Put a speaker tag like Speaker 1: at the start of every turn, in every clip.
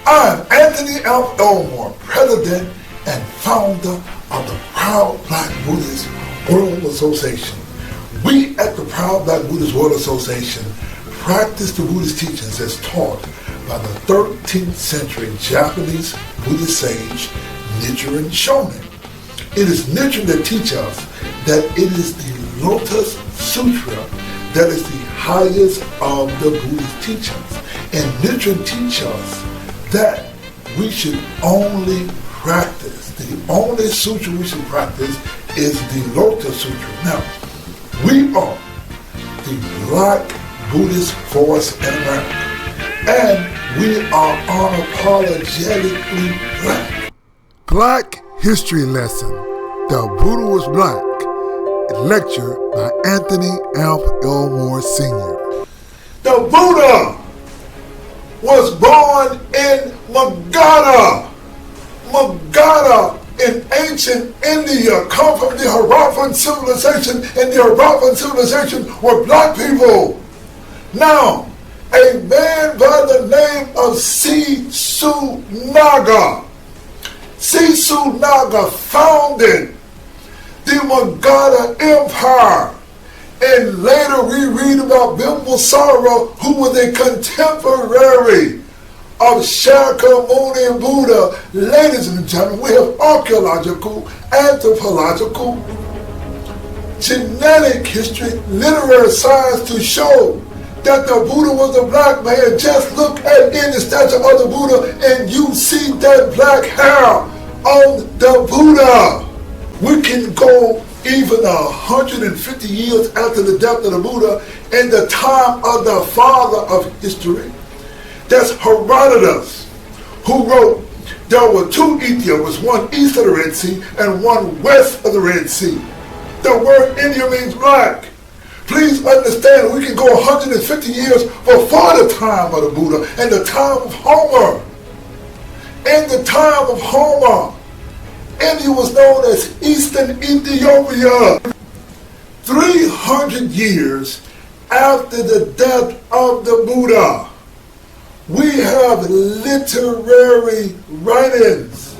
Speaker 1: I'm Anthony F. Elmore, President and Founder of the Proud Black Buddhist World Association. We at the Proud Black Buddhist World Association practice the Buddhist teachings as taught by the 13th century Japanese Buddhist sage Nichiren Shonin. It is Nichiren that teaches us that it is the Lotus Sutra that is the highest of the Buddhist teachings. And Nichiren teaches us that we should only practice. The only sutra we should practice is the Lotus Sutra. Now, we are the Black Buddhist force in America, and we are unapologetically black. Black History Lesson, The Buddha Was Black, a lecture by Anthony F. Elmore Sr. The Buddha was born in Magadha. Magadha in ancient India come from the Harappan civilization, and the Harappan civilization were black people. Now, a man by the name of Sisu Naga founded the Magadha Empire. And later we read about Bimbisara, who was a contemporary of Shakyamuni Buddha. Ladies and gentlemen, we have archaeological, anthropological, genetic history, literary science to show that the Buddha was a black man. Just look at any statue of the Buddha and you see that black hair on the Buddha. We can go even 150 years after the death of the Buddha, in the time of the father of history, that's Herodotus, who wrote there were two Ethiopias, one east of the Red Sea and one west of the Red Sea. The word India means black. Please understand, we can go 150 years before the time of the Buddha and the time of Homer. In the time of Homer, India was known as Eastern Ethiopia. 300 years after the death of the Buddha, we have literary writings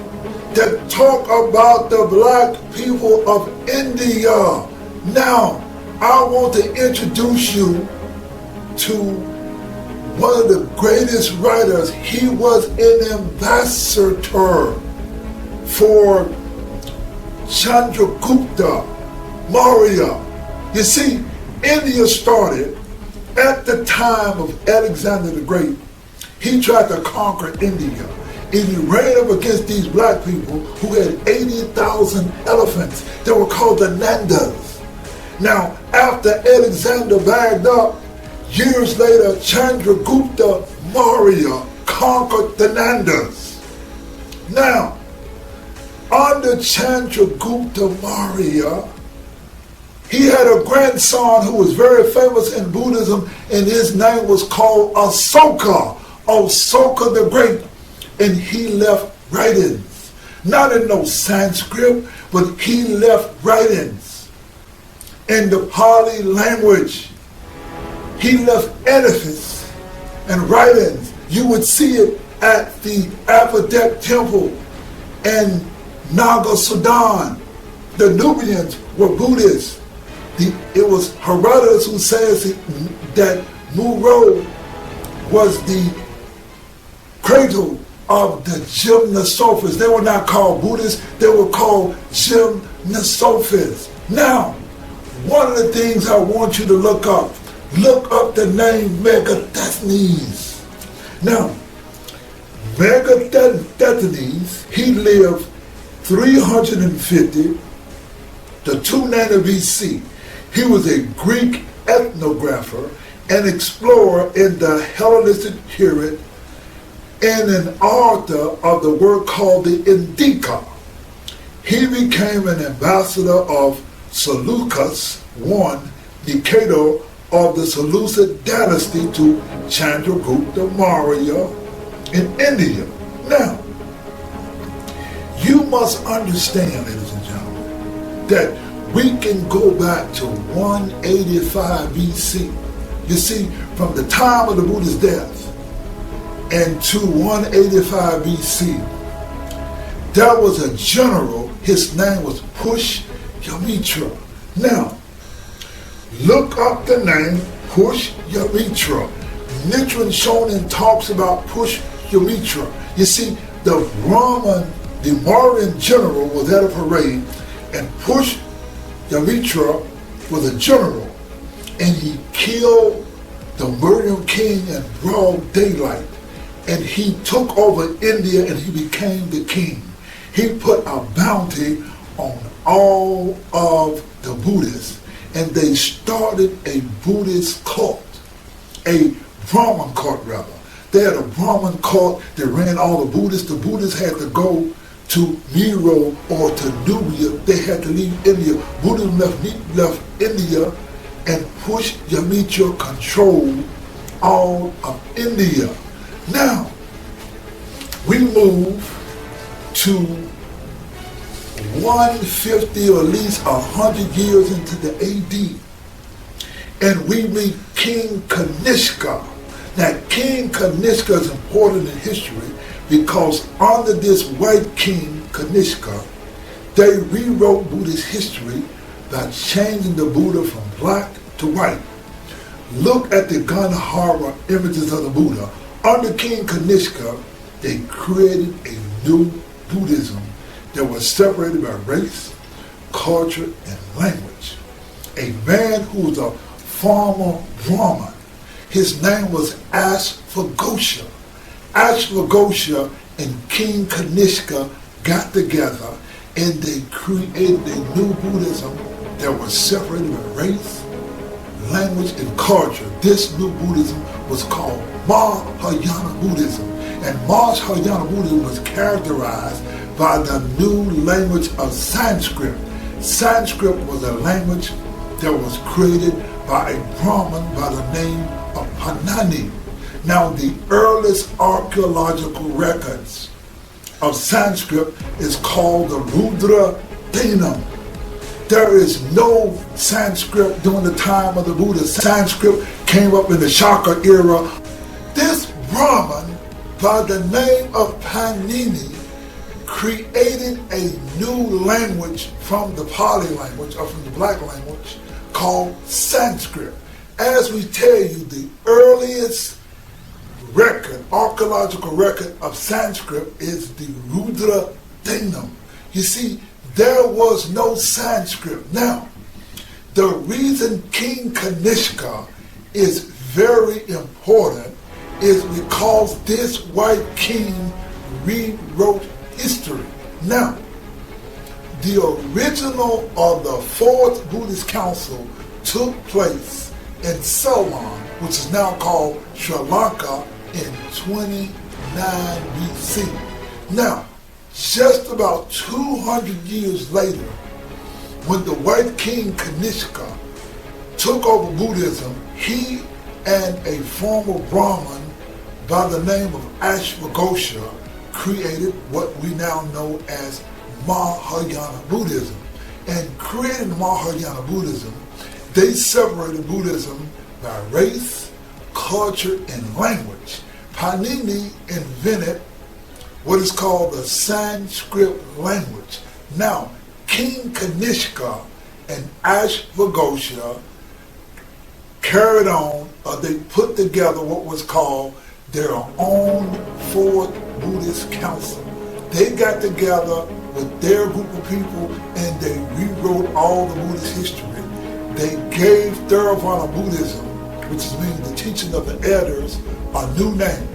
Speaker 1: that talk about the black people of India. Now, I want to introduce you to one of the greatest writers. He was an ambassador for Chandra Gupta, Maurya. You see, India started at the time of Alexander the Great. He tried to conquer India, and he ran up against these black people who had 80,000 elephants. They were called the Nandas. Now, after Alexander backed up, years later, Chandragupta Maurya conquered the Nandas. Now, under Chandragupta Maurya, he had a grandson who was very famous in Buddhism, and his name was called Asoka the Great, and he left writings. Not in no Sanskrit, but he left writings in the Pali language. He left edifice and writings. You would see it at the Aphrodite Temple and Naga Sudan. The Nubians were Buddhists. It was Herodotus who says that Muro was the cradle of the Gymnosophists. They were not called Buddhists, they were called Gymnosophists. Now, one of the things I want you to look up the name Megadethnes. Now, Megadethnes, he lived 350 to 290 BC. He was a Greek ethnographer and explorer in the Hellenistic period and an author of the work called the Indica. He became an ambassador of Seleucus I, Ikeda of the Seleucid dynasty, to Chandragupta Maurya in India. Now, you must understand, ladies and gentlemen, that we can go back to 185 BC. You see, from the time of the Buddha's death and to 185 BC, there was a general, his name was Pushkarna. Now, look up the name Pushkarna. Nichiren Shonen talks about Pushkarna. You see, the Mauryan general was at a parade, and Pushkarna was a general, and he killed the Mauryan king in broad daylight, and he took over India and he became the king. He put a bounty on all of the Buddhists, and they started a Buddhist cult, a Brahman cult rather. They had a Brahman cult that ran all the Buddhists. The Buddhists had to go to Miro or to Nubia. They had to leave India. Buddhism left India, and Pushkarna controlled all of India. Now, we move to 150 or at least 100 years into the AD, and we meet King Kanishka. Now, King Kanishka is important in history because under this white king, Kanishka, they rewrote Buddhist history by changing the Buddha from black to white. Look at the Gandhara images of the Buddha. Under King Kanishka, they created a new Buddhism that was separated by race, culture, and language. A man who was a former Brahmin, his name was Ashvaghosha. Ashvaghosha and King Kanishka got together and they created a new Buddhism that was separated by race, language, and culture. This new Buddhism was called Mahayana Buddhism. And Mahayana Buddhism was characterized by the new language of Sanskrit. Sanskrit was a language that was created by a Brahmin by the name of Panani. Now, the earliest archaeological records of Sanskrit is called the Rudra Dinam. There is no Sanskrit during the time of the Buddha. Sanskrit came up in the Shaka era. This Brahmin, by the name of Panini, created a new language from the Pali language, or from the black language, called Sanskrit. As we tell you, the earliest record, archaeological record of Sanskrit is the Rudra Dinam. You see, there was no Sanskrit. Now, the reason King Kanishka is very important is because this white king rewrote history. Now, the original of the Fourth Buddhist Council took place in Ceylon, which is now called Sri Lanka, in 29 BC. Now, just about 200 years later, when the white king Kanishka took over Buddhism, he and a former Brahmin by the name of Ashvaghosha created what we now know as Mahayana Buddhism. And creating Mahayana Buddhism, they separated Buddhism by race, culture, and language. Panini invented what is called the Sanskrit language. Now, King Kanishka and Ashvaghosha carried on, they put together what was called their own Fourth Buddhist Council. They got together with their group of people and they rewrote all the Buddhist history. They gave Theravada Buddhism, which means the teaching of the elders, a new name.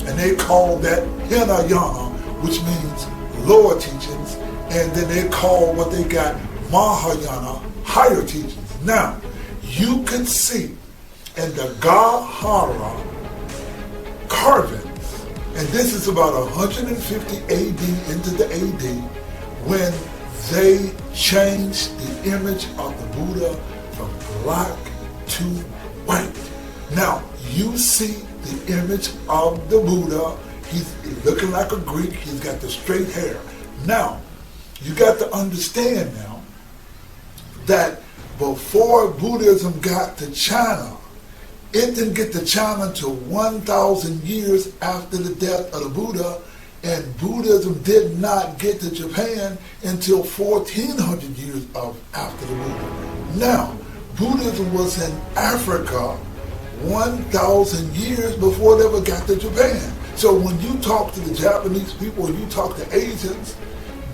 Speaker 1: And they called that Hinayana, which means lower teachings. And then they called what they got Mahayana, higher teachings. Now, you can see in the Gandhara carvings, and this is about 150 AD into the AD, when they changed the image of the Buddha from black to white. Now, you see the image of the Buddha. He's looking like a Greek. He's got the straight hair. Now, you got to understand now that before Buddhism got to China, It didn't get to China until 1,000 years after the death of the Buddha, and Buddhism did not get to Japan until 1,400 years after the Buddha. Now, Buddhism was in Africa 1,000 years before it ever got to Japan. So when you talk to the Japanese people, when you talk to Asians,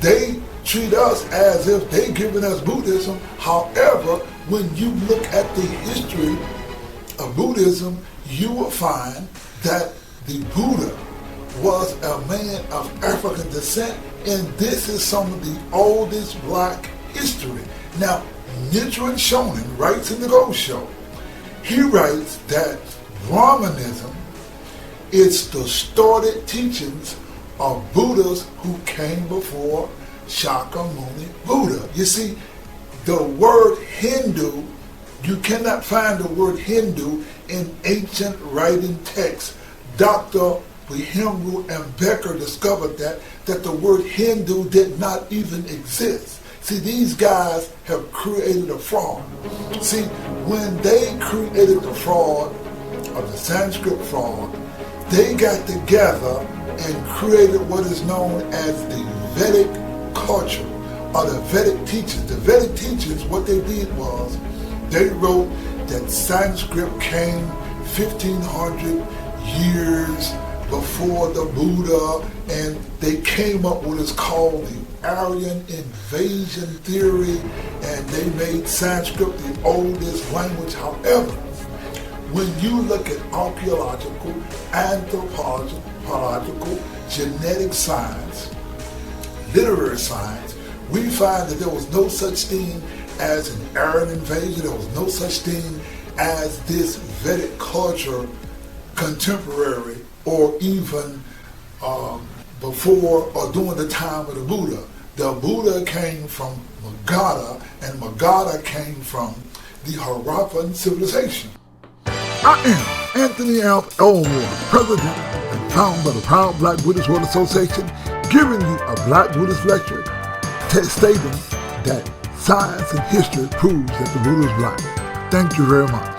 Speaker 1: they treat us as if they're giving us Buddhism. However, when you look at the history of Buddhism, you will find that the Buddha was a man of African descent, and this is some of the oldest black history. Now, Nichiren Shonin writes in the Go Show, he writes that Brahmanism is distorted teachings of Buddhas who came before Shakyamuni Buddha. You see, the word Hindu, you cannot find the word Hindu in ancient writing texts. Dr. Behemru and Becker discovered that the word Hindu did not even exist. See, these guys have created a fraud. See, when they created the fraud of the Sanskrit fraud, they got together and created what is known as the Vedic culture, or the Vedic teachings. The Vedic teachings, what they did was, they wrote that Sanskrit came 1,500 years before the Buddha, and they came up with what's called the Aryan invasion theory, and they made Sanskrit the oldest language. However, when you look at archaeological, anthropological, genetic science, literary science, we find that there was no such thing as an Aryan invasion. There was no such thing as this Vedic culture contemporary or even before or during the time of the Buddha. The Buddha came from Magadha, and Magadha came from the Harappan civilization. I am Anthony Alf Elmore, President and Founder of the Proud Black Buddhist World Association, giving you a Black Buddhist lecture stating that science and history proves that the Buddha is black. Thank you very much.